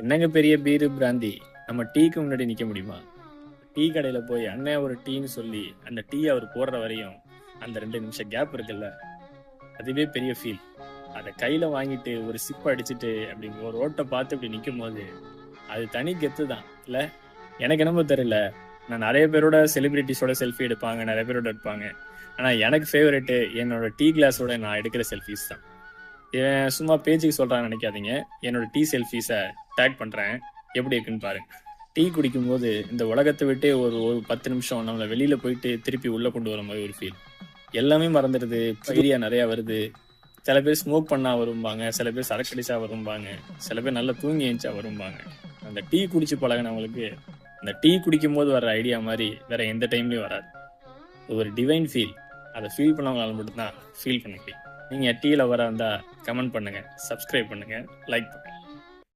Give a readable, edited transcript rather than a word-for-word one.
என்னங்க பெரிய பீரு பிராந்தி, நம்ம டீக்கு முன்னாடி நிக்க முடியுமா? டீ கடையில போய் அண்ணன் ஒரு டீன்னு சொல்லி அந்த டீ அவர் போடுற வரையும் அந்த 2 நிமிஷம் கேப் இருக்குல்ல, அதுவே பெரிய ஃபீல். அத கையில வாங்கிட்டு ஒரு சிப் அடிச்சுட்டு அப்படி ஒரு ரோட்ட பார்த்து இப்படி நிக்கும்போது, அது தனி கெத்து தான் இல்ல? எனக்கு என்னமோ தெரியல. நான் நெறைய பேரோட செலிபிரிட்டீஸோட செல்ஃபி எடுப்பாங்க. நெறைய பேரோட எடுப்பாங்க. ஆனா எனக்கு ஃபேவரைட்டு என்னோட டீ கிளாஸோட நான் எடுக்கிற செல்ஃபீஸ் தான். இவன் சும்மா பேச்சுக்கு சொல்றான்னு நினைக்காதீங்க. என்னோட டீ செல்ஃபீஸ டேக் பண்றேன். எப்படி இருக்குன்னு பாருங்க. டீ குடிக்கும்போது இந்த உலகத்த விட்டே ஒரு ஒரு 10 நிமிஷம் நம்மள வெளியில போயிட்டு திருப்பி உள்ள கொண்டு வர மாரி ஒரு ஃபீல். எல்லாமே மறந்துடுது. ஐடியா நெறைய வருது. சில பேர் ஸ்மோக் பண்ணா வரும்பாங்க. சில பேர் சரக்கு அடிச்சா வரும்பாங்க. சில பேர் நல்லா தூங்கி எந்திச்சா வரும்பாங்க. அந்த டீ குடிச்சு பழகுனவங்களுக்கு, அந்த டீ குடிக்கும்போது வர ஐடியா மாரி வேற எந்த டைம்லயும் வராது. இது ஒரு டிவைன் ஃபீல். அத ஃபீல் பண்ணவங்களால மட்டும் தான் ஃபீல் பண்ண முடியும். நீங்க டீ லவ்வரா இருந்தா கமெண்ட் பண்ணுங்க, சப்ஸ்கிரைப் பண்ணுங்க, லைக் பண்ணுங்க.